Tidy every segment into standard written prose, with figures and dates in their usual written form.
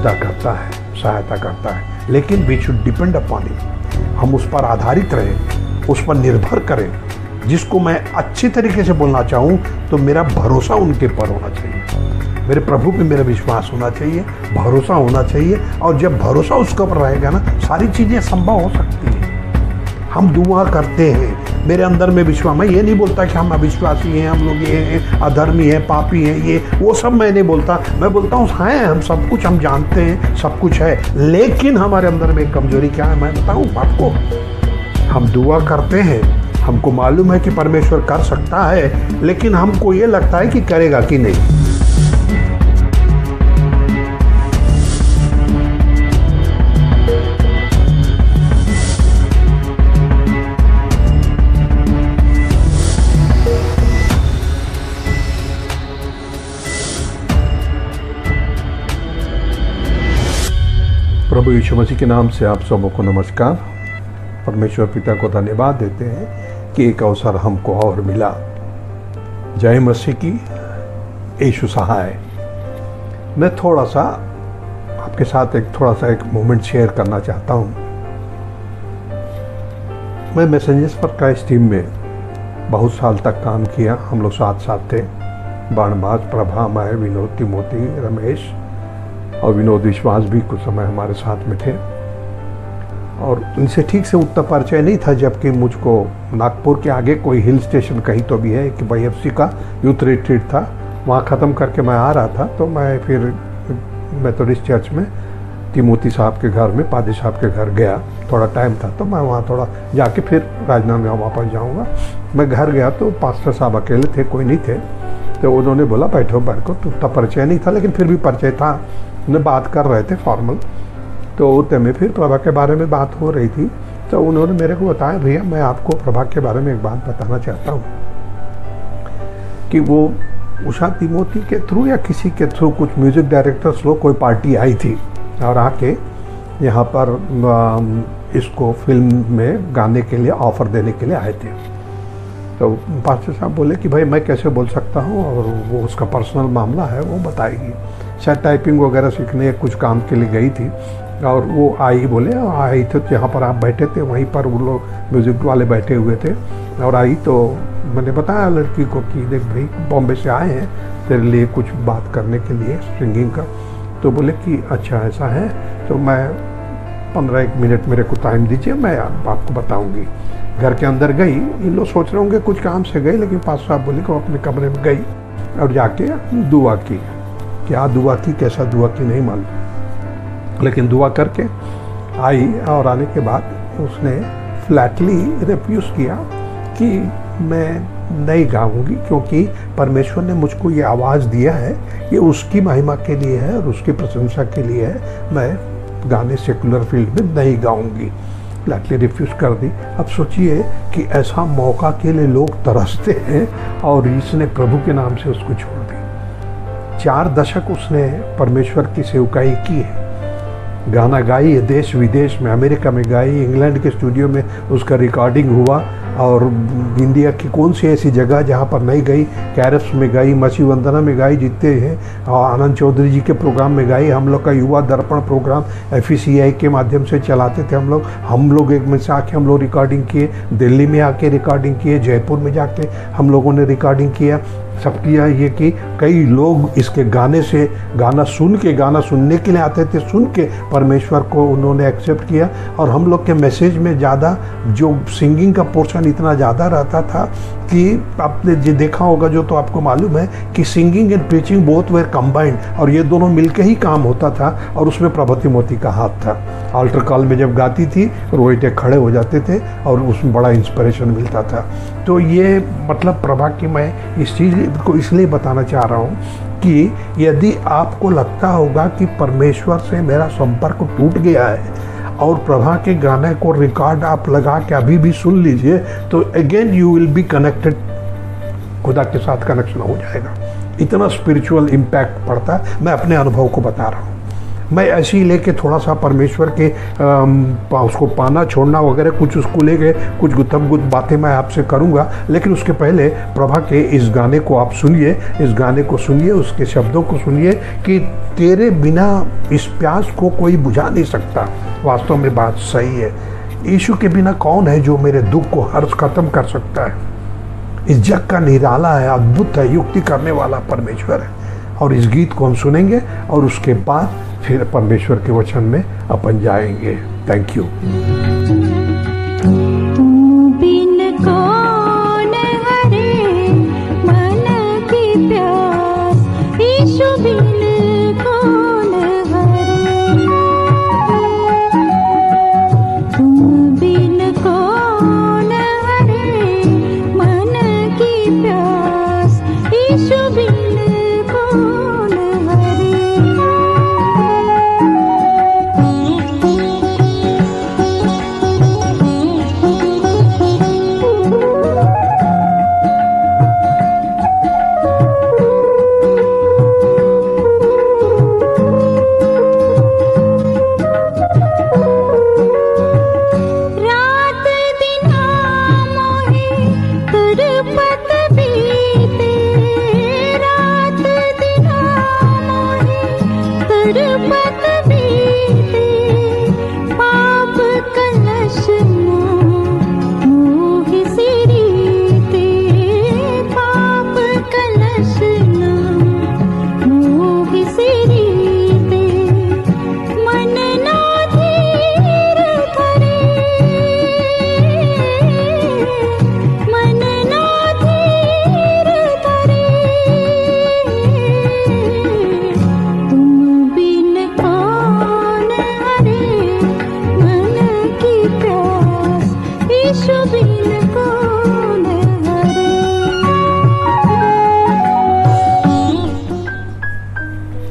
खुदा करता है, सहायता करता है, लेकिन we should depend upon him. हम उस पर आधारित रहें, उस पर निर्भर करें। जिसको मैं अच्छी तरीके से बोलना चाहूँ तो मेरा भरोसा उनके पर होना चाहिए, मेरे प्रभु पे मेरा विश्वास होना चाहिए, भरोसा होना चाहिए। और जब भरोसा उसके ऊपर रहेगा ना, सारी चीज़ें संभव हो सकती हैं। हम दुआ करते हैं, मेरे अंदर में विश्वास, मैं ये नहीं बोलता कि हम अविश्वासी हैं, हम लोग ये हैं, अधर्मी हैं, पापी हैं, ये वो सब मैं नहीं बोलता। मैं बोलता हूँ हैं, हम सब कुछ हम जानते हैं, सब कुछ है, लेकिन हमारे अंदर में एक कमजोरी क्या है मैं बताऊँ आपको। हम दुआ करते हैं, हमको मालूम है कि परमेश्वर कर सकता है, लेकिन हमको ये लगता है कि करेगा कि नहीं। प्रभु यीशु मसीह के नाम से आप सबों को नमस्कार। परमेश्वर पिता को धन्यवाद देते हैं कि एक अवसर हमको और मिला। जय मसीह की, यीशु सहाय। मैं थोड़ा सा आपके साथ एक मोमेंट शेयर करना चाहता हूँ। मैं मैसेंजर्स फॉर क्राइस्ट टीम में बहुत साल तक काम किया। हम लोग साथ साथ थे, बाणबाज, प्रभा, मैं, विनोद, तिमोती, रमेश और विनोद विश्वास भी कुछ समय हमारे साथ में थे। और उनसे ठीक से उतना परिचय नहीं था, जबकि मुझको नागपुर के आगे कोई हिल स्टेशन कहीं तो भी है कि YFC का यूथ रिट्रीट था, वहाँ ख़त्म करके मैं आ रहा था। तो मैं फिर मेथोडिस्ट चर्च में तिमोती साहब के घर में, पादी साहब के घर गया। थोड़ा टाइम था तो मैं वहाँ थोड़ा जाके फिर राजनांदगांव वापस जाऊँगा। मैं घर गया तो पास्टर साहब अकेले थे, कोई नहीं थे। तो उन्होंने बोला बैठो को, तो उतना परिचय नहीं था, लेकिन फिर भी परिचय था। उन्हें बात कर रहे थे फॉर्मल, तो उतने में फिर प्रभा के बारे में बात हो रही थी। तो उन्होंने मेरे को बताया, भैया मैं आपको प्रभा के बारे में एक बात बताना चाहता हूँ कि वो उषा तिमोती के थ्रू या किसी के थ्रू कुछ म्यूज़िक डायरेक्टर्स लोग कोई पार्टी आई थी और आके यहाँ पर इसको फिल्म में गाने के लिए ऑफ़र देने के लिए आए थे। तो पास्टर साहब बोले कि भाई मैं कैसे बोल सकता हूँ, और वो उसका पर्सनल मामला है, वो बताएगी। शायद टाइपिंग वगैरह सीखने कुछ काम के लिए गई थी और वो आई, बोले आई थे तो यहाँ पर आप बैठे थे, वहीं पर वो लोग म्यूज़िक वाले बैठे हुए थे। और आई तो मैंने बताया लड़की को कि देख भाई बॉम्बे से आए हैं तेरे लिए कुछ बात करने के लिए सिंगिंग का। तो बोले कि अच्छा ऐसा है, तो मैं 15-1 मिनट मेरे को टाइम दीजिए, मैं आपको बताऊँगी। घर के अंदर गई, इन लोग सोच रहे होंगे कुछ काम से गई, लेकिन पास्टर साहब बोले कि वो अपने कमरे में गई और जाके दुआ की। क्या दुआ की, कैसा दुआ की नहीं मालूम, लेकिन दुआ करके आई। और आने के बाद उसने फ्लैटली रिफ्यूज़ किया कि मैं नहीं गाऊंगी, क्योंकि परमेश्वर ने मुझको ये आवाज़ दिया है, ये उसकी महिमा के लिए है और उसकी प्रशंसा के लिए है। मैं गाने सेकुलर फील्ड में नहीं गाऊंगी। फ्लैटली रिफ्यूज़ कर दी। अब सोचिए कि ऐसा मौका के लिए लोग तरसते हैं और इसने प्रभु के नाम से उसको छोड़ दी। 4 दशक उसने परमेश्वर की सेवकाई की है, गाना गाई है, देश विदेश में, अमेरिका में गाई, इंग्लैंड के स्टूडियो में उसका रिकॉर्डिंग हुआ। और इंडिया की कौन सी ऐसी जगह जहाँ पर नहीं गई, कैरफ्स में गई, मसीह वंदना में गाई, जीतते हैं, और आनंद चौधरी जी के प्रोग्राम में गाई। हम लोग का युवा दर्पण प्रोग्राम FECI के माध्यम से चलाते थे हम लोग एक में से आके हम लोग रिकॉर्डिंग किए, दिल्ली में आके रिकॉर्डिंग किए, जयपुर में जाके हम लोगों ने रिकॉर्डिंग किया। सब किया ये कि कई लोग इसके गाने से गाना सुनने के लिए आते थे, सुन के परमेश्वर को उन्होंने एक्सेप्ट किया। और हम लोग के मैसेज में ज़्यादा जो सिंगिंग का पोर्शन इतना ज़्यादा रहता था कि आपने जो देखा होगा, जो तो आपको मालूम है कि singing and preaching both where combined, और ये दोनों मिलके ही काम होता था। और उसमें प्रभा तिमोती का हाथ था। आल्टर कॉल में जब गाती थी रोहिटे खड़े हो जाते थे और उसमें बड़ा इंस्पिरेशन मिलता था। तो ये मतलब प्रभा की मैं इस चीज़ को इसलिए बताना चाह रहा हूँ कि यदि आपको लगता होगा कि परमेश्वर से मेरा संपर्क टूट गया है और प्रभा के गाने को रिकॉर्ड आप लगा के अभी भी सुन लीजिए, तो again you will be connected, खुदा के साथ कनेक्शन हो जाएगा। इतना स्पिरिचुअल इम्पैक्ट पड़ता है। मैं अपने अनुभव को बता रहा हूँ। मैं ऐसे ही लेके थोड़ा सा परमेश्वर के उसको पाना छोड़ना वगैरह कुछ उसको लेके कुछ गुत्थम गुत्त बातें मैं आपसे करूँगा, लेकिन उसके पहले प्रभा के इस गाने को आप सुनिए, इस गाने को सुनिए, उसके शब्दों को सुनिए कि तेरे बिना इस प्यास को कोई बुझा नहीं सकता। वास्तव में बात सही है। यीशु के बिना कौन है जो मेरे दुख को हर्ष खत्म कर सकता है। इस जग का निराला है, अद्भुत है, युक्ति करने वाला परमेश्वर है। और इस गीत को हम सुनेंगे और उसके बाद फिर परमेश्वर के वचन में अपन जाएंगे। Thank you.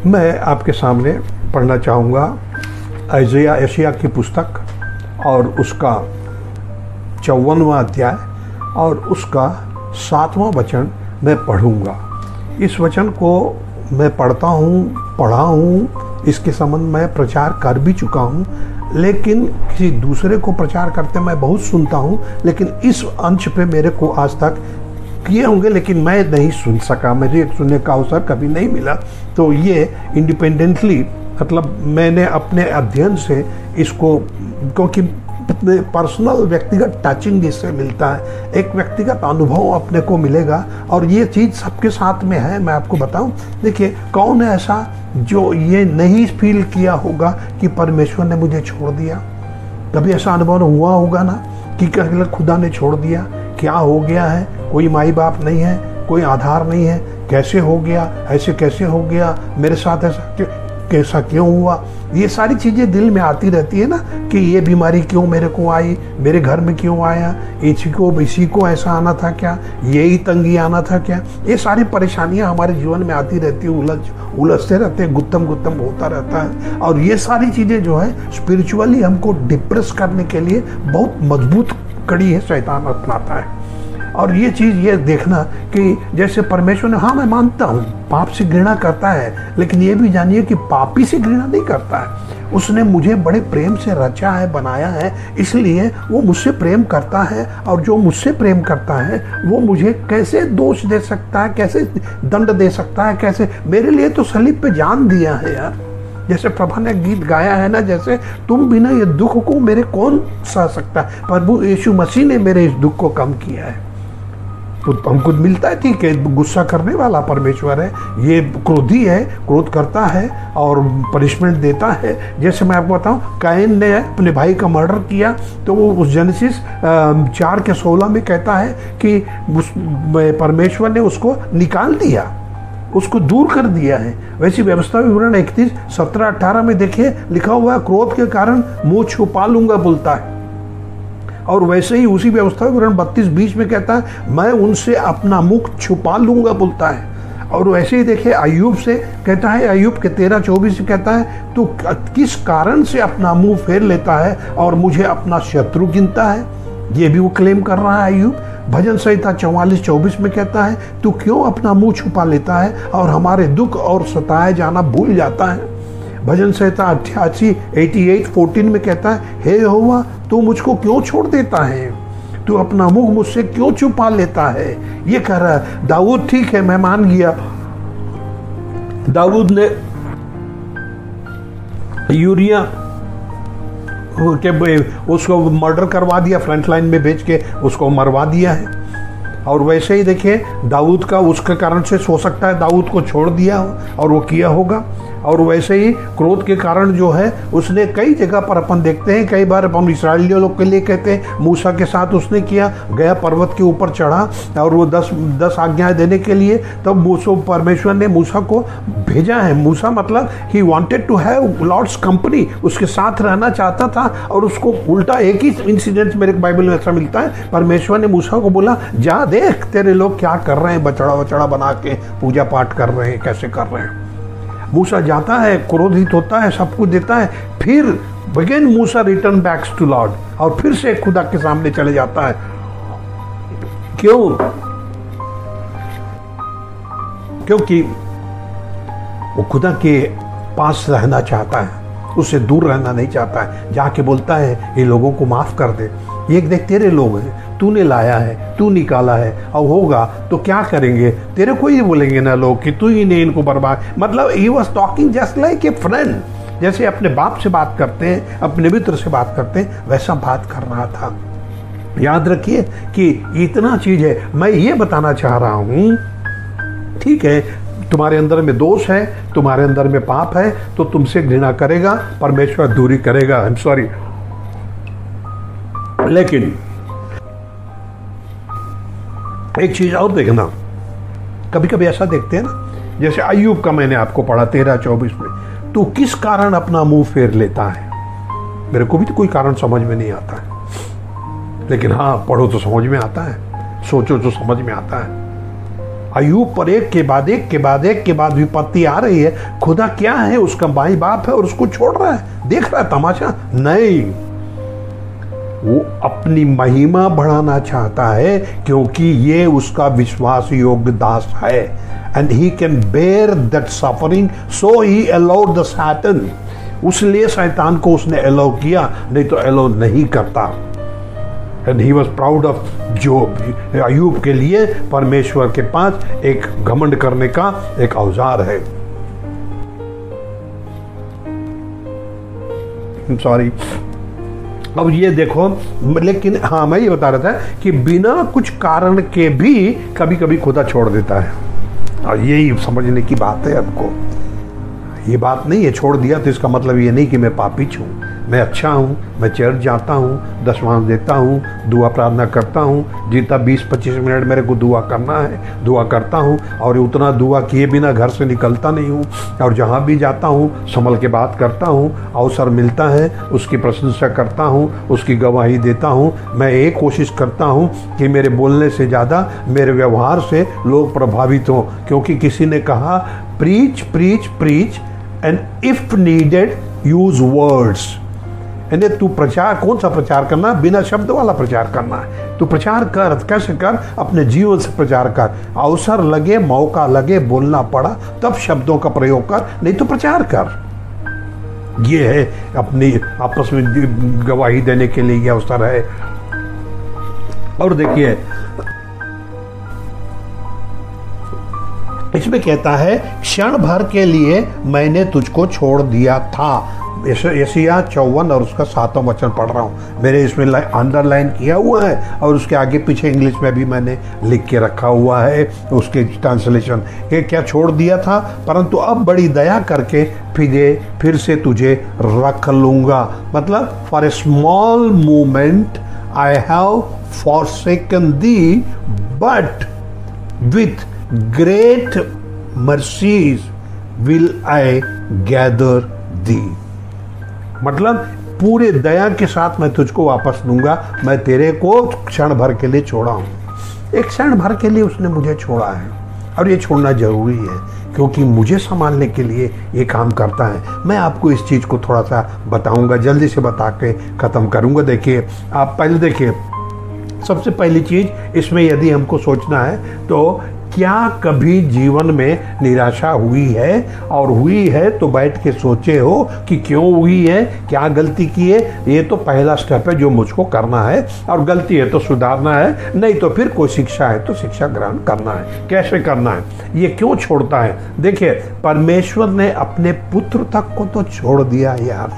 मैं आपके सामने पढ़ना चाहूँगा यशायाह की पुस्तक और उसका 54वां अध्याय और उसका 7वां वचन मैं पढ़ूँगा। इस वचन को मैं पढ़ा हूँ, इसके संबंध में प्रचार कर भी चुका हूँ, लेकिन किसी दूसरे को प्रचार करते मैं बहुत सुनता हूँ, लेकिन इस अंश पे मेरे को आज तक किए होंगे लेकिन मैं नहीं सुन सका, मुझे सुनने का अवसर कभी नहीं मिला। तो ये इंडिपेंडेंटली मतलब मैंने अपने अध्ययन से इसको, क्योंकि पर्सनल व्यक्तिगत टचिंग जिससे मिलता है, एक व्यक्तिगत अनुभव अपने को मिलेगा और ये चीज़ सबके साथ में है। मैं आपको बताऊं, देखिए कौन है ऐसा जो ये नहीं फील किया होगा कि परमेश्वर ने मुझे छोड़ दिया। कभी ऐसा अनुभव हुआ होगा ना कि खुदा ने छोड़ दिया, क्या हो गया है, कोई माई बाप नहीं है, कोई आधार नहीं है, कैसे हो गया, ऐसे कैसे हो गया, मेरे साथ ऐसा कैसा क्यों हुआ। ये सारी चीज़ें दिल में आती रहती है ना कि ये बीमारी क्यों मेरे को आई, मेरे घर में क्यों आया, इसी को ऐसा आना था क्या, यही तंगी आना था क्या। ये सारी परेशानियां हमारे जीवन में आती रहती है, उलझते रहते हैं, गुत्तम होता रहता है। और ये सारी चीज़ें जो है स्पिरिचुअली हमको डिप्रेस करने के लिए बहुत मजबूत कड़ी है शैतान अपनाता है। और ये चीज़ ये देखना कि जैसे परमेश्वर ने, हाँ मैं मानता हूँ पाप से घृणा करता है, लेकिन ये भी जानिए कि पापी से घृणा नहीं करता है। उसने मुझे बड़े प्रेम से रचा है, बनाया है, इसलिए वो मुझसे प्रेम करता है। और जो मुझसे प्रेम करता है वो मुझे कैसे दोष दे सकता है, कैसे दंड दे सकता है, कैसे, मेरे लिए तो सलीब पे जान दिया है यार। जैसे प्रभा ने गीत गाया है ना, जैसे तुम बिना ये दुख को मेरे कौन सह सकता है, प्रभु यीशु मसीह ने मेरे इस दुख को कम किया है। तो हमको मिलता है, ठीक है, गुस्सा करने वाला परमेश्वर है, ये क्रोधी है, क्रोध करता है और पनिशमेंट देता है। जैसे मैं आपको बताऊं, कैन ने अपने भाई का मर्डर किया तो वो उस जेनेसिस 4:16 में कहता है कि परमेश्वर ने उसको निकाल दिया, उसको दूर कर दिया है। वैसी व्यवस्था विवरण 31:17-18 में देखिए लिखा हुआ है, क्रोध के कारण मुंह छुपा लूंगा बोलता है। और वैसे ही उसी व्यवस्था विवरण 32:20 में कहता है, मैं उनसे अपना मुख छुपा लूंगा बोलता है। और वैसे ही देखिए अय्यूब से कहता है, अय्यूब के 13:24 से कहता है, तू किस कारण से अपना मुंह फेर लेता है और मुझे अपना शत्रु गिनता है। ये भी वो क्लेम कर रहा है अय्यूब। भजन संहिता 44:24 में कहता है, तू क्यों अपना मुंह छुपा लेता है और हमारे दुख और सताए जाना भूल जाता है। भजन संहिता 88:14 में कहता है, हे यहोवा तू मुझको क्यों छोड़ देता है, तू अपना मुख मुझसे क्यों छुपा लेता है। ये कह रहा है दाऊद। ठीक है, मैं मान गया, दाऊद ने यूरिया के उसको मर्डर करवा दिया, फ्रंट लाइन में भेज के उसको मरवा दिया है। और वैसे ही देखिए दाऊद का उसके कारण से हो सकता है दाऊद को छोड़ दिया हो और वो किया होगा। और वैसे ही क्रोध के कारण जो है उसने कई जगह पर अपन देखते हैं, कई बार अपन इस्राएलियों लोग के लिए कहते हैं मूसा के साथ उसने किया, गया पर्वत के ऊपर चढ़ा और वो 10 आज्ञाएं देने के लिए, तब परमेश्वर ने मूसा को भेजा है। मूसा मतलब he wanted to have lord's company, उसके साथ रहना चाहता था। और उसको उल्टा एक ही इंसिडेंट मेरे बाइबल में ऐसा मिलता है, परमेश्वर ने मूसा को बोला जा देख तेरे लोग क्या कर रहे हैं, बछड़ा बना के पूजा पाठ कर रहे हैं, कैसे कर रहे हैं। मूसा जाता है, क्रोधित होता है, सब कुछ देता है, फिर again Musa return backs to lord और फिर से खुदा के सामने चले जाता है। क्यों? क्योंकि वो खुदा के पास रहना चाहता है, उससे दूर रहना नहीं चाहता है। जाके बोलता है ये लोगों को माफ कर दे, ये देख तेरे लोग हैं, तूने लाया है, तू निकाला है, और होगा तो क्या करेंगे, तेरे को ही बोलेंगे ना लोग कि तू ही ने इनको बर्बाद। मतलब he was talking just like a friend, जैसे अपने बाप से बात करते हैं, अपने मित्र से बात करते हैं, वैसा बात कर रहा था। याद रखिए कि इतना चीज है। मैं ये बताना चाह रहा हूं, ठीक है, तुम्हारे अंदर में दोष है, तुम्हारे अंदर में पाप है, तो तुमसे घृणा करेगा, परमेश्वर दूरी करेगा। आई एम सॉरी, लेकिन एक चीज और देखना, कभी कभी ऐसा देखते हैं ना, जैसे अय्यूब का मैंने आपको पढ़ा 13:24 में, तू किस कारण अपना मुंह फेर लेता है। मेरे को भी तो कोई कारण समझ में नहीं आता है, लेकिन हाँ पढ़ो तो समझ में आता है, सोचो तो समझ में आता है। अय्यूब पर एक के बाद एक के बाद एक के बाद विपत्ति आ रही है। खुदा क्या है, उसका भाई बाप है और उसको छोड़ रहा है, देख रहा है तमाशा नहीं। वो अपनी महिमा बढ़ाना चाहता है क्योंकि ये उसका विश्वास योग्य दास है। And he can bear that suffering, so he allowed the Satan. उसलिए शैतान को उसने अलाउ किया, नहीं तो अलाउ नहीं करता। And he was proud of Job. अय्यूब के लिए परमेश्वर के पास एक घमंड करने का एक औजार है। सॉरी, अब ये देखो, लेकिन हाँ मैं ये बता रहा था कि बिना कुछ कारण के भी कभी कभी खुदा छोड़ देता है, और यही समझने की बात है। आपको ये बात नहीं है छोड़ दिया तो इसका मतलब ये नहीं कि मैं पापी हूँ। मैं अच्छा हूँ, मैं चर्च जाता हूँ, दशमांश देता हूँ, दुआ प्रार्थना करता हूँ, जितना 20-25 मिनट मेरे को दुआ करना है दुआ करता हूँ, और उतना दुआ किए बिना घर से निकलता नहीं हूँ। और जहाँ भी जाता हूँ संभल के बात करता हूँ, अवसर मिलता है उसकी प्रशंसा करता हूँ, उसकी गवाही देता हूँ। मैं एक कोशिश करता हूँ कि मेरे बोलने से ज़्यादा मेरे व्यवहार से लोग प्रभावित हों, क्योंकि किसी ने कहा preach preach preach and if needed use words. यानी तू प्रचार, कौन सा प्रचार करना, बिना शब्द वाला प्रचार करना है। तू प्रचार कर, कैसे कर, अपने जीवन से प्रचार कर। अवसर लगे, मौका लगे, बोलना पड़ा तब शब्दों का प्रयोग कर, नहीं तो प्रचार कर। ये है अपनी आपस में गवाही देने के लिए ये अवसर है। और देखिए इसमें कहता है क्षण भर के लिए मैंने तुझको छोड़ दिया था। यशायाह 54 और उसका 7वां वचन पढ़ रहा हूँ, मेरे इसमें अंडरलाइन किया हुआ है और उसके आगे पीछे इंग्लिश में भी मैंने लिख के रखा हुआ है उसके ट्रांसलेशन कि क्या छोड़ दिया था, परंतु अब बड़ी दया करके फिर से तुझे रख लूँगा। मतलब for a small moment I have forsaken thee, but with great mercies will I gather thee. मतलब पूरे दया के साथ मैं तुझको वापस लूंगा। मैं तेरे को क्षण भर के लिए छोड़ा हूं, एक क्षण भर के लिए उसने मुझे छोड़ा है, और ये छोड़ना जरूरी है क्योंकि मुझे संभालने के लिए ये काम करता है। मैं आपको इस चीज को थोड़ा सा बताऊंगा, जल्दी से बता के खत्म करूंगा। देखिए आप पहले देखिए, सबसे पहली चीज इसमें यदि हमको सोचना है तो क्या कभी जीवन में निराशा हुई है? और हुई है तो बैठ के सोचे हो कि क्यों हुई है, क्या गलती की है? ये तो पहला स्टेप है जो मुझको करना है, और गलती है तो सुधारना है, नहीं तो फिर कोई शिक्षा है तो शिक्षा ग्रहण करना है। कैसे करना है? ये क्यों छोड़ता है? देखिए, परमेश्वर ने अपने पुत्र तक को तो छोड़ दिया यार,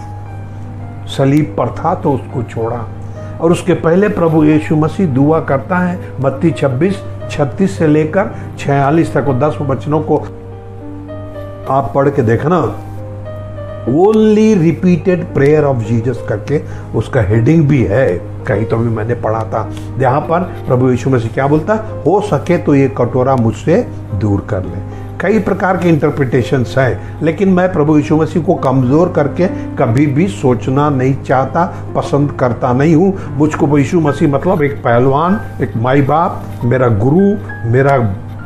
सलीब पर था तो उसको छोड़ा। और उसके पहले प्रभु यीशु मसीह दुआ करता है, मत्ती 26:36 से लेकर 46 तक, 10 वचनों को आप पढ़ के देखना। Only repeated prayer of Jesus करके उसका हेडिंग भी है, कहीं तो भी मैंने पढ़ा था। यहाँ पर प्रभु यीशु मसीह क्या बोलता? हो सके तो ये कटोरा मुझसे दूर कर ले। कई प्रकार के इंटरप्रिटेशंस हैं, लेकिन मैं प्रभु यीशु मसीह को कमज़ोर करके कभी भी सोचना नहीं चाहता, पसंद करता नहीं हूँ। मुझको यीशु मसीह मतलब एक पहलवान, एक माई बाप, मेरा गुरु, मेरा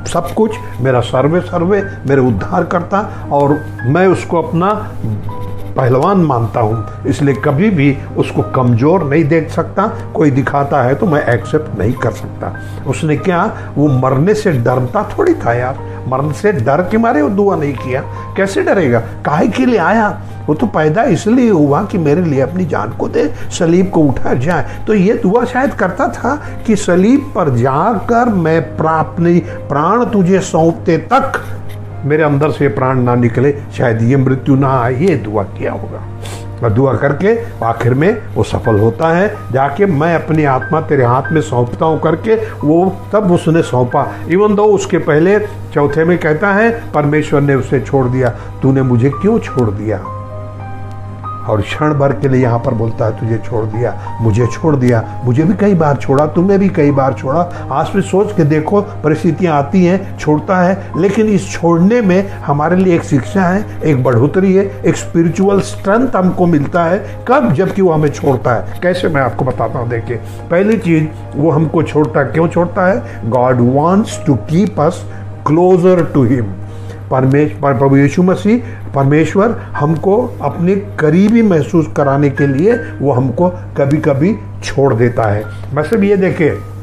सब कुछ, मेरा सर्वे, मेरे उद्धार करता, और मैं उसको अपना पहलवान मानता हूँ, इसलिए कभी भी उसको कमज़ोर नहीं देख सकता। कोई दिखाता है तो मैं एक्सेप्ट नहीं कर सकता। उसने क्या, वो मरने से डरता थोड़ी था यार, मरने से डर के मारे वो दुआ नहीं किया। कैसे डरेगा? काहे के लिए आया? वो तो पैदा इसलिए हुआ कि मेरे लिए अपनी जान को दे, सलीब को उठा जाए। तो ये दुआ शायद करता था कि सलीब पर जाकर मैं अपनी प्राण तुझे सौंपते तक मेरे अंदर से प्राण ना निकले, शायद ये मृत्यु ना आए, ये दुआ किया होगा। और दुआ करके आखिर में वो सफल होता है, जाके मैं अपनी आत्मा तेरे हाथ में सौंपता हूँ करके वो तब उसने सौंपा। इवन दो उसके पहले चौथे में कहता है परमेश्वर ने उसे छोड़ दिया, तूने मुझे क्यों छोड़ दिया? और क्षण भर के लिए यहाँ पर बोलता है तुझे छोड़ दिया, मुझे छोड़ दिया, मुझे भी कई बार छोड़ा, तुम्हें भी कई बार छोड़ा। आज भी सोच के देखो, परिस्थितियाँ आती हैं, छोड़ता है, लेकिन इस छोड़ने में हमारे लिए एक शिक्षा है, एक बढ़ोतरी है, एक स्पिरिचुअल स्ट्रेंथ हमको मिलता है। कब? जबकि वो हमें छोड़ता है। कैसे? मैं आपको बताता हूँ। देखिए, पहली चीज, वो हमको छोड़ता है। क्यों छोड़ता है? God wants to keep us closer to him. प्रभु यीशु मसीह, परमेश्वर हमको अपने करीबी महसूस कराने के लिए वो हमको कभी कभी छोड़ देता है। वैसे भी ये देखें,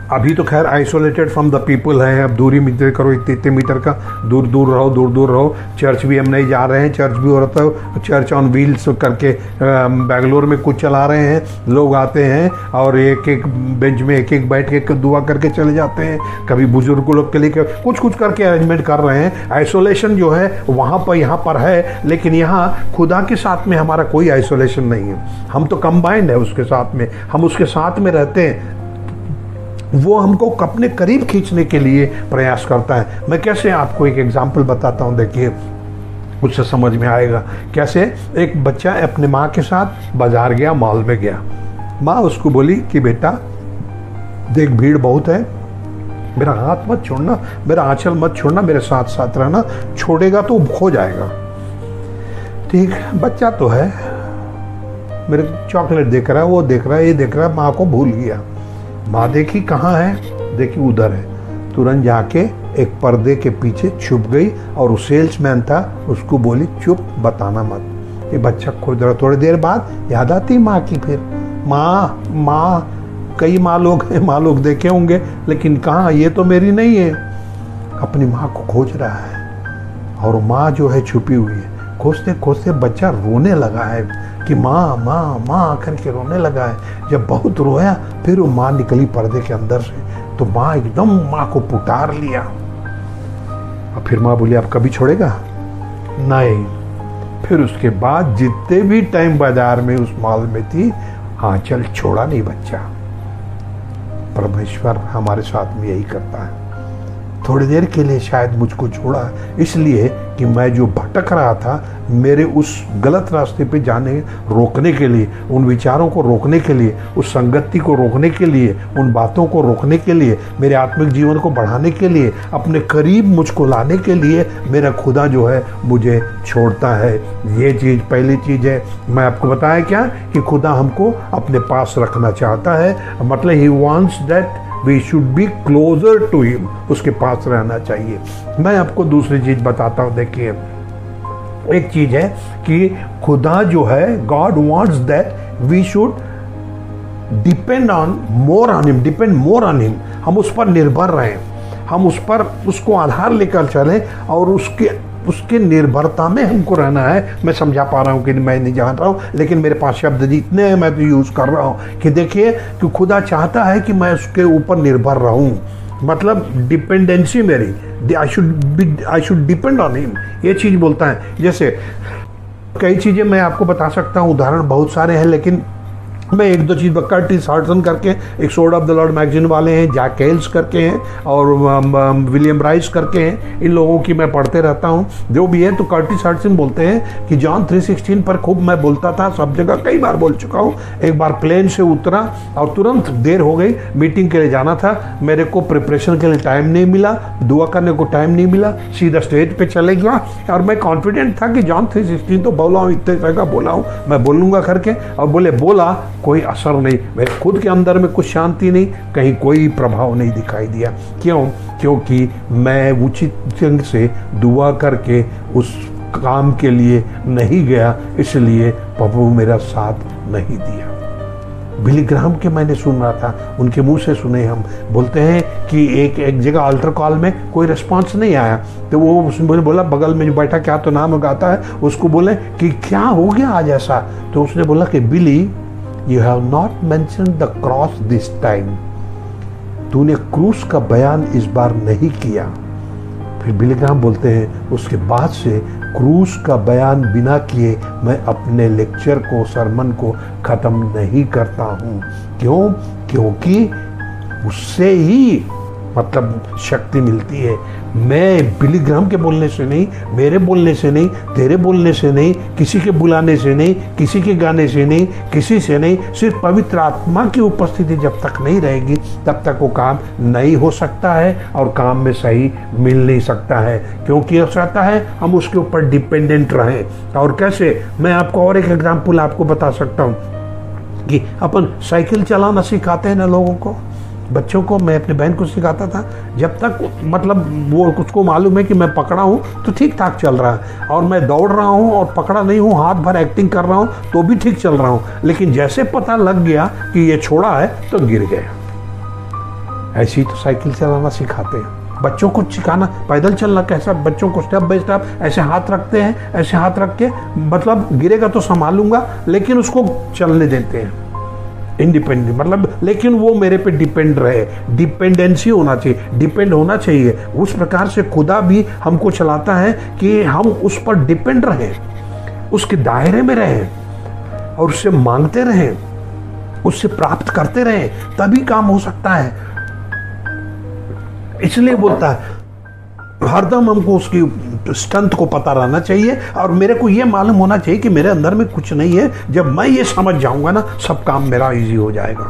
अभी तो खैर आइसोलेटेड फ्रॉम द पीपल है, अब दूरी मीटर करो, इतने मीटर का दूर दूर रहो। चर्च भी हम नहीं जा रहे हैं, चर्च भी हो रहा था, चर्च ऑन व्हील्स करके बेंगलोर में कुछ चला रहे हैं। लोग आते हैं और एक एक बेंच में एक एक बैठ के दुआ करके चले जाते हैं। कभी बुजुर्ग लोग के लिए कुछ करके अरेंजमेंट कर रहे हैं। आइसोलेशन जो है वहाँ पर यहाँ पर है, लेकिन यहाँ खुदा के साथ में हमारा कोई आइसोलेशन नहीं है। हम तो कंबाइंड है उसके साथ में, हम उसके साथ में रहते हैं। वो हमको अपने करीब खींचने के लिए प्रयास करता है। मैं कैसे आपको एक एग्जाम्पल बताता हूँ, देखिए उससे समझ में आएगा। कैसे? एक बच्चा अपने माँ के साथ बाजार गया, मॉल में गया। माँ उसको बोली कि बेटा देख भीड़ बहुत है, मेरा हाथ मत छोड़ना, मेरा आंचल मत छोड़ना, मेरे साथ साथ रहना, छोड़ेगा तो खो जाएगा। ठीक, बच्चा तो है, मेरे चॉकलेट देख रहा है, वो देख रहा है, ये देख रहा है, माँ को भूल गया। माँ देखी कहाँ है, देखी उधर है। तुरंत जाके एक पर्दे के पीछे छुप गई और वो सेल्समैन था उसको बोली चुप, बताना मत। ये बच्चा खोज रहा। थोड़ी देर बाद याद आती माँ की, फिर माँ कई माँ लोग हैं, माँ लोग देखे होंगे, लेकिन कहाँ, ये तो मेरी नहीं है। अपनी माँ को खोज रहा है और माँ जो है छुपी हुई है। खोजते खोजते बच्चा रोने लगा है कि माँ माँ माँ करके रोने लगा है। जब बहुत रोया फिर वो माँ निकली पर्दे के अंदर से, तो माँ एकदम माँ को पुकार लिया। और फिर माँ बोली आप कभी छोड़ेगा? नहीं। फिर उसके बाद जितने भी टाइम बाजार में उस मॉल में थी, आंचल छोड़ा नहीं बच्चा। परमेश्वर हमारे साथ में यही करता है। थोड़ी देर के लिए शायद मुझको छोड़ा, इसलिए कि मैं जो भटक रहा था, मेरे उस गलत रास्ते पे जाने रोकने के लिए, उन विचारों को रोकने के लिए, उस संगति को रोकने के लिए, उन बातों को रोकने के लिए, मेरे आत्मिक जीवन को बढ़ाने के लिए, अपने करीब मुझको लाने के लिए मेरा खुदा जो है मुझे छोड़ता है। ये चीज़ पहली चीज़ है। मैं आपको बताया क्या कि खुदा हमको अपने पास रखना चाहता है, मतलब he wants that we should be closer to him, उसके पास रहना चाहिए। मैं आपको दूसरी चीज बताता हूँ। देखिए, एक चीज है कि खुदा जो है, God wants that we should depend more on him, हम उस पर निर्भर रहें। हम उस पर उसको आधार लेकर चलें और उसके निर्भरता में हमको रहना है। मैं समझा पा रहा हूँ कि मैं नहीं जान रहा हूँ, लेकिन मेरे पास शब्द जितने हैं मैं तो यूज़ कर रहा हूँ कि देखिए कि खुदा चाहता है कि मैं उसके ऊपर निर्भर रहूँ, मतलब डिपेंडेंसी मेरी, I should depend on him, ये चीज़ बोलता है। जैसे कई चीज़ें मैं आपको बता सकता हूँ, उदाहरण बहुत सारे हैं, लेकिन मैं एक दो चीज़ कर्टिस हार्टसन करके एक sword of the Lord magazine वाले हैं, जैक हेल्स करके हैं और विलियम राइस करके हैं, इन लोगों की मैं पढ़ते रहता हूँ जो भी है। तो कर्टिस हार्टसन बोलते हैं कि जॉन 3:16 पर खूब मैं बोलता था, सब जगह कई बार बोल चुका हूँ। एक बार प्लेन से उतरा और तुरंत देर हो गई, मीटिंग के लिए जाना था, मेरे को प्रिपरेशन के लिए टाइम नहीं मिला, दुआ करने को टाइम नहीं मिला, सीधा स्टेज पे चले गया और मैं कॉन्फिडेंट था कि जॉन 3:16 तो बोला हूँ, इतने जगह बोला हूँ, मैं बोलूँगा करके। और बोला कोई असर नहीं, मेरे खुद के अंदर में कुछ शांति नहीं, कहीं कोई प्रभाव नहीं दिखाई दिया। क्यों? क्योंकि मैं उचित ढंग से दुआ करके उस काम के लिए नहीं गया, इसलिए प्रभु मेरा साथ नहीं दिया। बिली ग्राहम के मैंने सुन रहा था, उनके मुंह से सुने हम, बोलते हैं कि एक जगह अल्टर कॉल में कोई रिस्पांस नहीं आया, तो वो उसने बोला बगल में जो बैठा, क्या तो नाम गाता है, उसको बोले कि क्या हो गया आज ऐसा? तो उसने बोला कि बिली, You have not mentioned the cross this time. तूने क्रूस का बयान इस बार नहीं किया। फिर बिली ग्राहम बोलते हैं उसके बाद से क्रूस का बयान बिना किए मैं अपने लेक्चर को, सरमन को ख़त्म नहीं करता हूँ। क्यों? क्योंकि उससे ही मतलब शक्ति मिलती है। मैं बिली ग्राहम के बोलने से नहीं, मेरे बोलने से नहीं, तेरे बोलने से नहीं, किसी के बुलाने से नहीं, किसी के गाने से नहीं, किसी से नहीं, सिर्फ पवित्र आत्मा की उपस्थिति जब तक नहीं रहेगी तब तक वो काम नहीं हो सकता है और काम में सही मिल नहीं सकता है। क्योंकि हो सकता है हम उसके ऊपर डिपेंडेंट रहें। और कैसे? मैं आपको और एक एग्जाम्पल आपको बता सकता हूँ कि अपन साइकिल चलाना सिखाते हैं ना लोगों को, बच्चों को, मैं अपने बहन को सिखाता था, जब तक मतलब वो उसको मालूम है कि मैं पकड़ा हूँ तो ठीक ठाक चल रहा है, और मैं दौड़ रहा हूँ और पकड़ा नहीं हूँ, हाथ भर एक्टिंग कर रहा हूँ तो भी ठीक चल रहा हूँ, लेकिन जैसे पता लग गया कि ये छोड़ा है तो गिर गया। ऐसे ही तो साइकिल चलाना सिखाते हैं बच्चों को, सिखाना पैदल चलना कैसा, बच्चों को स्टेप बाय स्टेप ऐसे हाथ रखते हैं, ऐसे हाथ रख के मतलब गिरेगा तो संभालूंगा, लेकिन उसको चलने देते हैं इंडिपेंडेंट, मतलब लेकिन वो मेरे पे डिपेंड रहे, डिपेंडेंसी होना चाहिए, डिपेंड होना चाहिए। उस प्रकार से खुदा भी हमको चलाता है कि हम उस पर डिपेंड रहें, उसके दायरे में रहें और उससे मांगते रहें, उससे प्राप्त करते रहें, तभी काम हो सकता है। इसलिए बोलता है हरदम हमको उसकी स्ट्रेंथ को पता रहना चाहिए और मेरे को ये मालूम होना चाहिए कि मेरे अंदर में कुछ नहीं है। जब मैं ये समझ जाऊंगा ना, सब काम मेरा इजी हो जाएगा।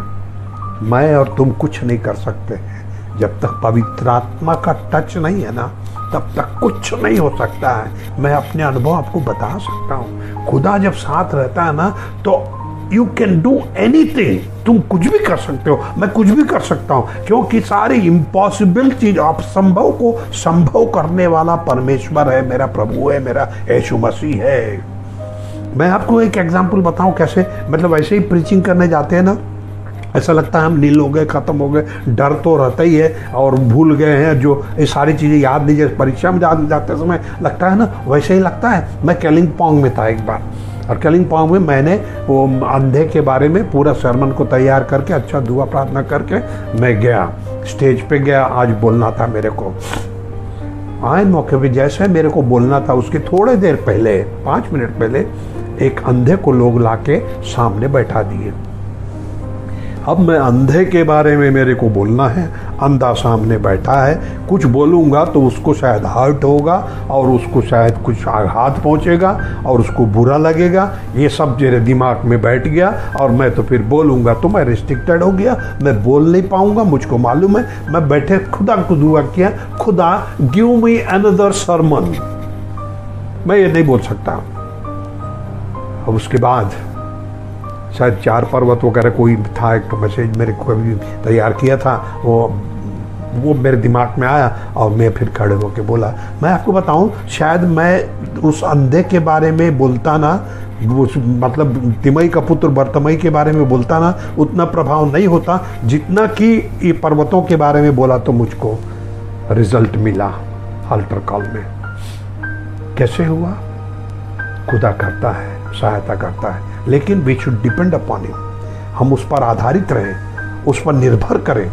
मैं और तुम कुछ नहीं कर सकते हैं जब तक पवित्र आत्मा का टच नहीं है ना, तब तक कुछ नहीं हो सकता है। मैं अपने अनुभव आपको बता सकता हूँ, खुदा जब साथ रहता है ना तो यू कैन डू एनीथिंग, तुम कुछ भी कर सकते हो, मैं कुछ भी कर सकता हूँ, क्योंकि सारी इम्पॉसिबल चीज, असंभव को संभव करने वाला परमेश्वर है, मेरा प्रभु है, मेरा यीशु मसीह है। मैं आपको एक एग्जांपल बताऊं कैसे, मतलब ऐसे ही प्रीचिंग करने जाते हैं ना, ऐसा लगता है हम नील हो गए, खत्म हो गए, डर तो रहता ही है और भूल गए हैं, जो ये सारी चीज़ें याद नहीं, जैसे परीक्षा में जाते समय लगता है ना, वैसे ही लगता है। मैं कालिम्पोंग में था एक बार, और कालिम्पोंग में मैंने वो अंधे के बारे में पूरा सरमन को तैयार करके, अच्छा दुआ प्रार्थना करके मैं गया, स्टेज पे गया, आज बोलना था मेरे को। आए मौके पे जैसे मेरे को बोलना था, उसके थोड़े देर पहले, 5 मिनट पहले, एक अंधे को लोग लाके सामने बैठा दिए। अब मैं अंधे के बारे में मेरे को बोलना है, अंधा सामने बैठा है, कुछ बोलूँगा तो उसको शायद हर्ट होगा और उसको शायद कुछ आघात पहुँचेगा और उसको बुरा लगेगा। ये सब मेरे दिमाग में बैठ गया और मैं तो फिर बोलूँगा तो मैं रिस्ट्रिक्टेड हो गया, मैं बोल नहीं पाऊँगा, मुझको मालूम है। मैं बैठे खुदा को दुआ किया, खुदा गिव मी अनदर सरमन, मैं ये नहीं बोल सकता। अब उसके बाद शायद 4 पर्वत वगैरह कोई था, एक तो मैसेज मेरे को अभी तैयार किया था, वो मेरे दिमाग में आया और मैं फिर खड़े होकर बोला। मैं आपको बताऊं, शायद मैं उस अंधे के बारे में बोलता ना, मतलब तिमई का पुत्र बर्तमई के बारे में बोलता ना, उतना प्रभाव नहीं होता जितना कि ये पर्वतों के बारे में बोला तो मुझको रिजल्ट मिला अल्टर कॉल में। कैसे हुआ? खुदा करता है, सहायता करता है, लेकिन we should depend upon him. हम उस पर आधारित रहें, उस पर निर्भर करें।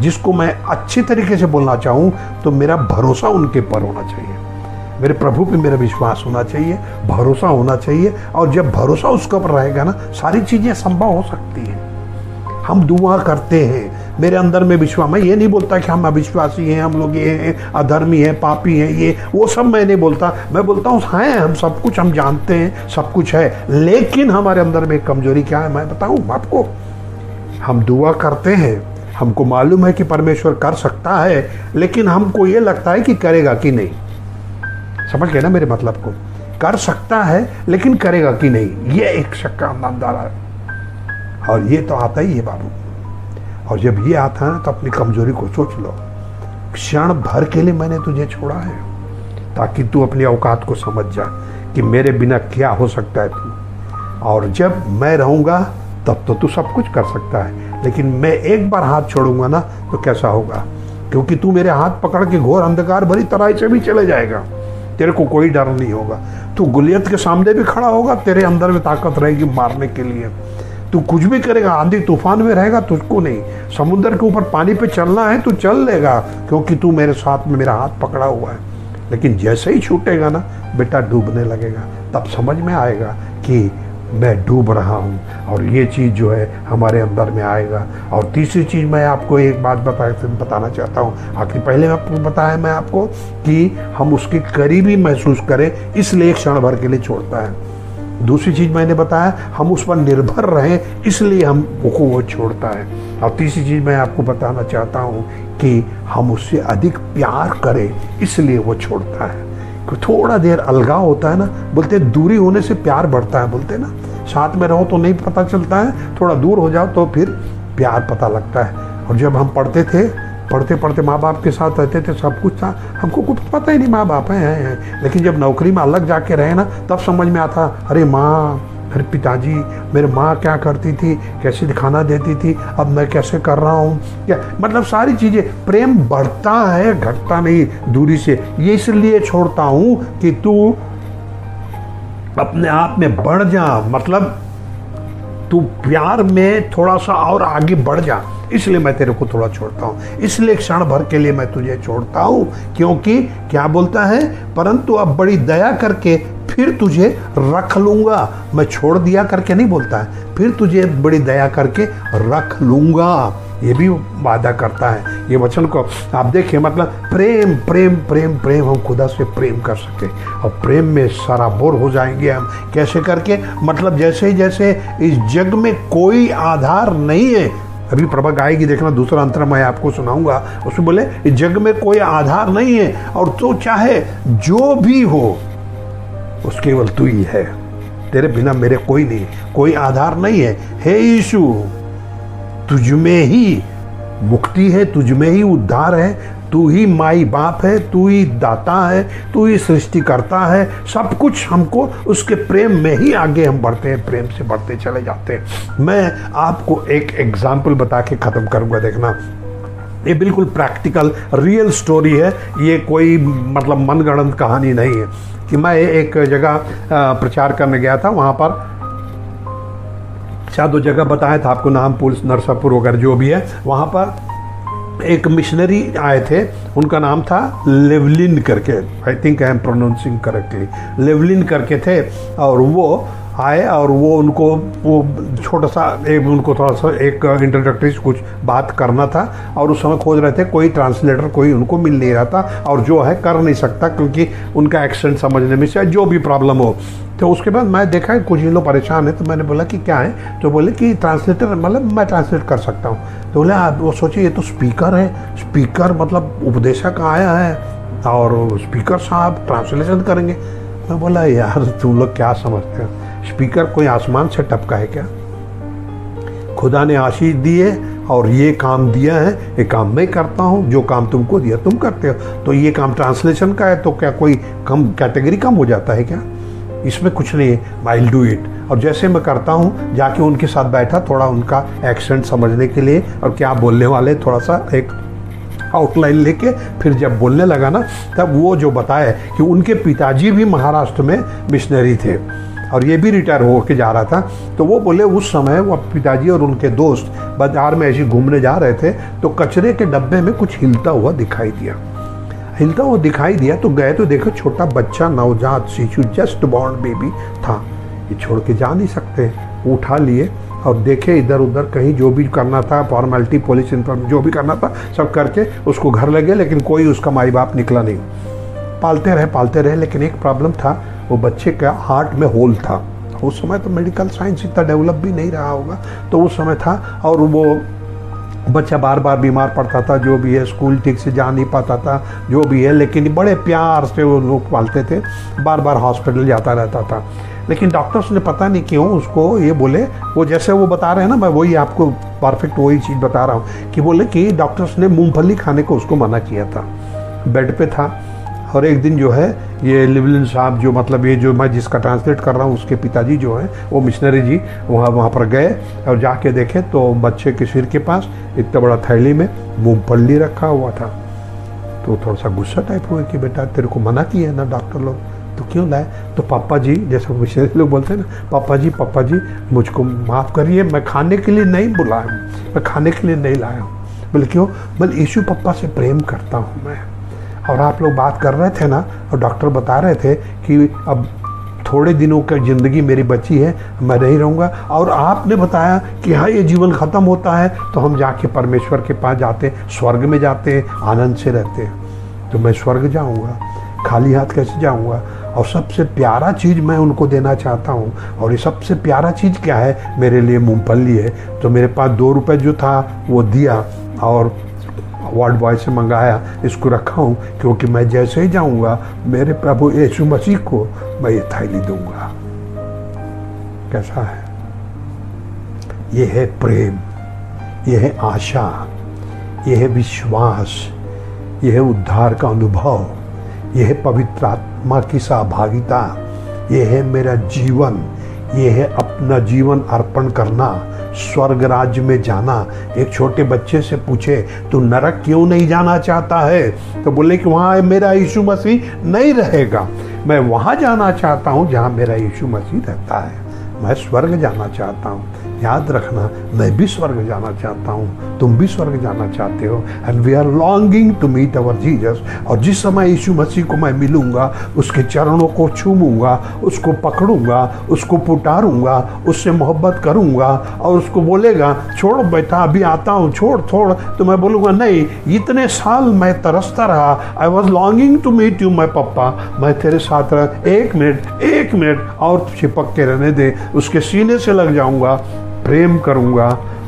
जिसको मैं अच्छी तरीके से बोलना चाहूँ तो मेरा भरोसा उनके पर होना चाहिए, मेरे प्रभु पे मेरा विश्वास होना चाहिए, भरोसा होना चाहिए। और जब भरोसा उसके ऊपर रहेगा ना, सारी चीज़ें संभव हो सकती हैं। हम दुआ करते हैं, मेरे अंदर में विश्वास, मैं ये नहीं बोलता कि हम अविश्वासी हैं, हम लोग ये हैं, अधर्मी हैं, पापी हैं, ये वो सब मैं नहीं बोलता। मैं बोलता हूँ हैं, हम सब कुछ हम जानते हैं, सब कुछ है, लेकिन हमारे अंदर में कमजोरी क्या है मैं बताऊँ आपको। हम दुआ करते हैं, हमको मालूम है कि परमेश्वर कर सकता है, लेकिन हमको ये लगता है कि करेगा कि नहीं। समझ गए ना मेरे मतलब को? कर सकता है लेकिन करेगा कि नहीं, ये एक शक का अंदाजा है। और ये तो आता ही है बाबू। और जब ये आता है ना तो अपनी कमजोरी को सोच लो। क्षण भर के लिए मैंने तुझे छोड़ा है ताकि तू अपनी औकात को समझ जा कि मेरे बिना क्या हो सकता है तू। और जब मैं रहूँगा तब तो तू सब कुछ कर सकता है, लेकिन मैं एक बार हाथ छोड़ूंगा ना तो कैसा होगा? क्योंकि तू मेरे हाथ पकड़ के घोर अंधकार भरी तराई से भी चले जाएगा, तेरे को कोई डर नहीं होगा। तू गुलियत के सामने भी खड़ा होगा, तेरे अंदर में ताकत रहेगी मारने के लिए। तू कुछ भी करेगा, आंधी तूफान में रहेगा, तुझको नहीं। समुद्र के ऊपर पानी पे चलना है तू चल लेगा, क्योंकि तू मेरे साथ में मेरा हाथ पकड़ा हुआ है। लेकिन जैसे ही छूटेगा ना बेटा, डूबने लगेगा, तब समझ में आएगा कि मैं डूब रहा हूँ। और ये चीज़ जो है हमारे अंदर में आएगा। और तीसरी चीज़ मैं आपको एक बात बताना चाहता हूँ। आखिर पहले आपको बताया मैं आपको कि हम उसके करीबी महसूस करें, इसलिए एक क्षण भर के लिए छोड़ता है। दूसरी चीज़ मैंने बताया, हम उस पर निर्भर रहें, इसलिए हमको वो छोड़ता है। और तीसरी चीज़ मैं आपको बताना चाहता हूँ कि हम उससे अधिक प्यार करें, इसलिए वो छोड़ता है। थोड़ा देर अलगाव होता है ना, बोलते दूरी होने से प्यार बढ़ता है, बोलते ना साथ में रहो तो नहीं पता चलता है, थोड़ा दूर हो जाओ तो फिर प्यार पता लगता है। और जब हम पढ़ते थे, पढ़ते पढ़ते माँ बाप के साथ रहते थे, सब कुछ था, हमको कुछ पता ही नहीं माँ बाप हैं। लेकिन जब नौकरी में अलग जाके रहे ना, तब समझ में आता, अरे माँ, अरे पिताजी, मेरे माँ क्या करती थी, कैसे खाना देती थी, अब मैं कैसे कर रहा हूँ, क्या मतलब सारी चीज़ें। प्रेम बढ़ता है, घटता नहीं दूरी से। ये इसलिए छोड़ता हूँ कि तू अपने आप में बढ़ जा, मतलब तू प्यार में थोड़ा सा और आगे बढ़ जा, इसलिए मैं तेरे को थोड़ा छोड़ता हूँ। इसलिए क्षण भर के लिए मैं तुझे छोड़ता हूँ, क्योंकि क्या बोलता है, परंतु अब बड़ी दया करके फिर तुझे रख लूँगा। मैं छोड़ दिया करके नहीं बोलता है, फिर तुझे बड़ी दया करके रख लूँगा, ये भी वादा करता है। ये वचन को आप देखिए, मतलब प्रेम प्रेम प्रेम प्रेम, हम खुदा से प्रेम कर सके और प्रेम में सराबोर हो जाएंगे हम। कैसे करके? मतलब जैसे जैसे इस जग में कोई आधार नहीं है। अभी प्रभा गाएगी, देखना दूसरा अंतर मैं आपको सुनाऊंगा। उसमें बोले इस जग में कोई आधार नहीं है, और तो चाहे जो भी हो उस केवल तू ही है, तेरे बिना मेरे कोई नहीं, कोई आधार नहीं है। हे यीशु, तुझ में ही मुक्ति है, तुझ में ही उद्धार है, तू ही माई बाप है, तू ही दाता है, तू ही सृष्टि करता है। सब कुछ हमको उसके प्रेम में ही आगे हम बढ़ते हैं, प्रेम से बढ़ते चले जाते हैं। मैं आपको एक एग्जाम्पल बता के ख़त्म करूँगा। देखना, ये बिल्कुल प्रैक्टिकल रियल स्टोरी है, ये कोई मतलब मनगढ़ंत कहानी नहीं है। कि मैं एक जगह प्रचार करने गया था, वहाँ पर शायद वो जगह बताया था आपको, नाम पुलिस नरसापुर वगैरह जो भी है। वहाँ पर एक मिशनरी आए थे, उनका नाम था लेवलिन करके, I think I am pronouncing correctly, Llewellyn करके थे। और वो आए और वो उनको वो छोटा सा उनको थोड़ा सा एक इंट्रोडक्टरी कुछ बात करना था, और उस समय खोज रहे थे कोई ट्रांसलेटर, कोई उनको मिल नहीं रहा था, और जो है कर नहीं सकता क्योंकि उनका एक्सेंट समझने में शायद जो भी प्रॉब्लम हो। तो उसके बाद मैं देखा कि कुछ लोग परेशान है, तो मैंने बोला कि क्या है, तो बोले कि ट्रांसलेटर, मतलब मैं ट्रांसलेट कर सकता हूँ। तो बोले वो सोचिए ये तो स्पीकर है, स्पीकर मतलब उपदेशक आया है और स्पीकर साहब ट्रांसलेशन करेंगे। मैं बोला यार तुम लोग क्या समझते हो, स्पीकर कोई आसमान से टपका है क्या? खुदा ने आशीष दी है और ये काम दिया है, ये काम मैं करता हूँ, जो काम तुमको दिया तुम करते हो। तो ये काम ट्रांसलेशन का है, तो क्या कोई कम कैटेगरी कम हो जाता है क्या? इसमें कुछ नहीं है, आई विल डू इट। और जैसे मैं करता हूँ, जाके उनके साथ बैठा, थोड़ा उनका एक्सेंट समझने के लिए और क्या बोलने वाले थोड़ा सा एक आउटलाइन लेके फिर जब बोलने लगा ना, तब वो जो बताया कि उनके पिताजी भी महाराष्ट्र में मिशनरी थे और ये भी रिटायर होकर जा रहा था। तो वो बोले उस समय वो पिताजी और उनके दोस्त बाजार में ऐसे घूमने जा रहे थे, तो कचरे के डब्बे में कुछ हिलता हुआ दिखाई दिया। तो गए तो देखो छोटा बच्चा, नवजात शिशु, जस्ट बॉर्न बेबी था। ये छोड़ के जा नहीं सकते, उठा लिए और देखे इधर उधर कहीं, जो भी करना था फॉर्मेलिटी, पुलिस इन्फॉर्मेशन जो भी करना था सब करके उसको घर ले गए, लेकिन कोई उसका माई बाप निकला नहीं। पालते रहे, लेकिन एक प्रॉब्लम था, वो बच्चे का हार्ट में होल था। उस समय तो मेडिकल साइंस इतना डेवलप भी नहीं रहा होगा, तो उस समय था, और वो बच्चा बार बार बीमार पड़ता था, जो भी है स्कूल ठीक से जा नहीं पाता था, जो भी है, लेकिन बड़े प्यार से वो लोग पालते थे, बार बार हॉस्पिटल जाता रहता था। लेकिन डॉक्टर्स ने पता नहीं क्यों उसको ये बोले, वो जैसे वो बता रहे हैं ना, मैं वही आपको परफेक्ट वही चीज़ बता रहा हूँ कि बोले कि डॉक्टर्स ने मूंगफली खाने को उसको मना किया था। बेड पे था और एक दिन जो है ये लिवलिन साहब, जो मतलब ये जो मैं जिसका ट्रांसलेट कर रहा हूँ उसके पिताजी जो हैं वो मिशनरी जी वहाँ पर गए और जाके देखे तो बच्चे के सिर के पास इतना बड़ा थैली में मूंगफली रखा हुआ था। तो थोड़ा सा गुस्सा टाइप हुआ कि बेटा तेरे को मना किया है ना डॉक्टर लोग, तो क्यों लाए? तो पापा जी, जैसे मिशनरी लोग बोलते हैं ना, पापा जी मुझको माफ़ करिए, मैं खाने के लिए नहीं बुलाया हूँ, मैं खाने के लिए नहीं लाया हूँ। बोले क्यों? बोले यीशु पप्पा से प्रेम करता हूँ मैं। और आप लोग बात कर रहे थे ना, और डॉक्टर बता रहे थे कि अब थोड़े दिनों की ज़िंदगी मेरी बची है, मैं नहीं रहूँगा, और आपने बताया कि हाँ ये जीवन ख़त्म होता है तो हम जाके परमेश्वर के पास जाते हैं, स्वर्ग में जाते हैं, आनंद से रहते हैं। तो मैं स्वर्ग जाऊँगा, खाली हाथ कैसे जाऊँगा? और सबसे प्यारा चीज़ मैं उनको देना चाहता हूँ, और ये सबसे प्यारा चीज़ क्या है? मेरे लिए मूंगफली है। तो मेरे पास 2 रुपये जो था वो दिया और वार्ड बॉय से मंगाया, इसको रखा हूँ क्योंकि मैं जैसे ही जाऊँगा मेरे प्रभु यीशु मसीह को मैं ये थैली दूंगा। कैसा है? ये है प्रेम, ये है आशा, ये है विश्वास, ये है उद्धार का अनुभव, ये है पवित्र आत्मा की सहभागिता, ये है मेरा जीवन, ये है अपना जीवन अर्पण करना, स्वर्ग राज्य में जाना। एक छोटे बच्चे से पूछे तू नरक क्यों नहीं जाना चाहता है? तो बोले कि वहाँ मेरा यीशु मसीह नहीं रहेगा, मैं वहाँ जाना चाहता हूँ जहाँ मेरा यीशु मसीह रहता है, मैं स्वर्ग जाना चाहता हूँ। याद रखना, मैं भी स्वर्ग जाना चाहता हूँ, तुम भी स्वर्ग जाना चाहते हो। And we are longing to meet our Jesus. और जिस समय यीशु मसीह को मैं मिलूँगा, उसके चरणों को छूमूंगा, उसको पकड़ूंगा, उसको पुटारूंगा, उससे मोहब्बत करूंगा, और उसको बोलेगा छोड़ बेटा अभी आता हूँ, छोड़, तो मैं बोलूँगा नहीं, इतने साल मैं तरसता रहा, I was longing to meet you my papa, मैं तेरे साथ रह, एक मिनट और चिपक के रहने दे, उसके सीने से लग जाऊँगा, प्रेम करूंगा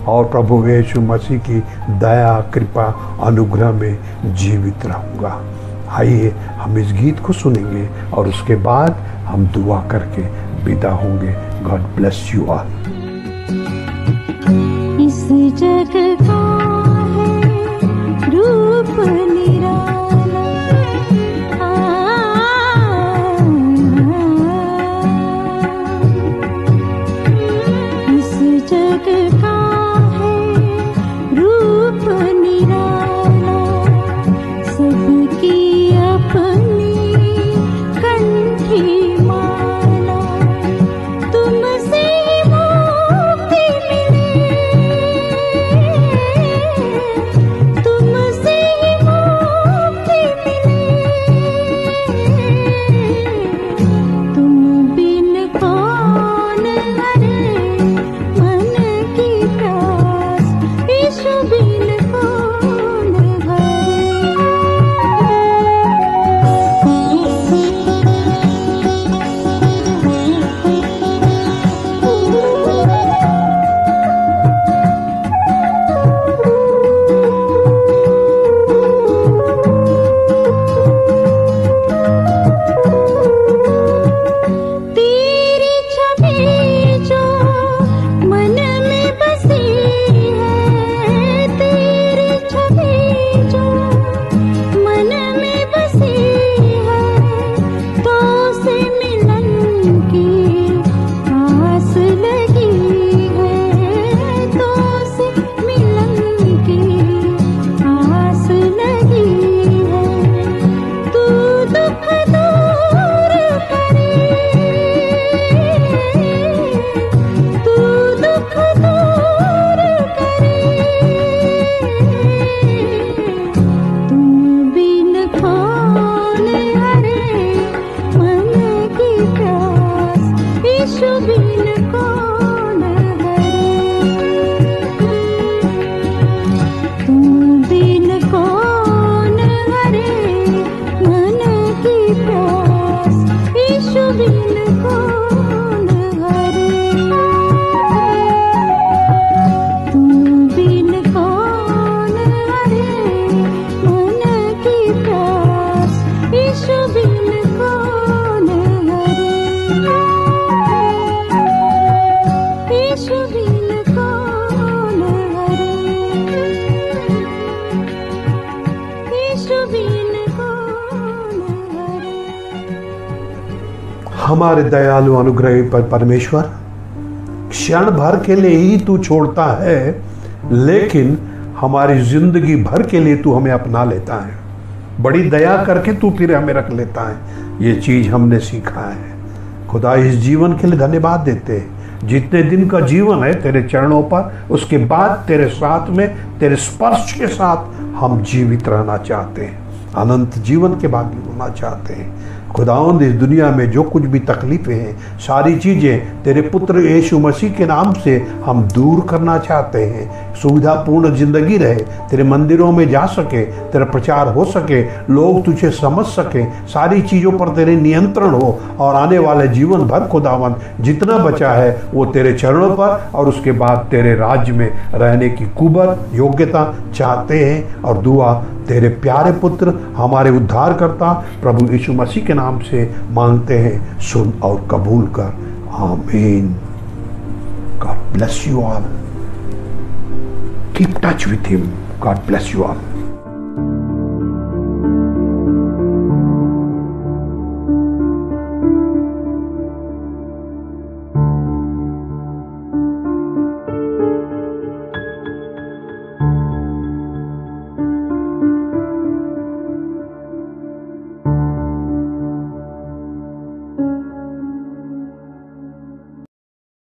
और प्रभु यीशु मसीह की दया, कृपा, अनुग्रह में जीवित रहूंगा। आइए हम इस गीत को सुनेंगे और उसके बाद हम दुआ करके विदा होंगे। God bless you all. इस जग का है रूप निराला, इस जग का है रूप निराला, सबकी अपनी कंठी माला, तुमसे बिन कौन हरे। हमारे दयालु अनुग्रही पर परमेश्वर, क्षण भर के लिए ही तू छोड़ता है, लेकिन हमारी जिंदगी भर के लिए तू हमें अपना लेता है। बड़ी दया करके तू फिर हमें रख लेता है। ये चीज हमने सीखा है। खुदा, इस जीवन के लिए धन्यवाद देते हैं। जितने दिन का जीवन है तेरे चरणों पर, उसके बाद तेरे साथ में, तेरे स्पर्श के साथ हम जीवित रहना चाहते हैं, अनंत जीवन के भागी होना चाहते हैं। खुदावंद, इस दुनिया में जो कुछ भी तकलीफें हैं, सारी चीज़ें तेरे पुत्र यीशु मसीह के नाम से हम दूर करना चाहते हैं। सुविधापूर्ण जिंदगी रहे, तेरे मंदिरों में जा सके, तेरा प्रचार हो सके, लोग तुझे समझ सके, सारी चीज़ों पर तेरे नियंत्रण हो, और आने वाले जीवन भर खुदावंद जितना बचा है वो तेरे चरणों पर और उसके बाद तेरे राज्य में रहने की कुवत, योग्यता चाहते हैं। और दुआ तेरे प्यारे पुत्र, हमारे उद्धारकर्ता प्रभु यीशु मसीह के नाम से मांगते हैं, सुन और कबूल कर। आमीन। God bless you all. Keep touch with him. God bless you all.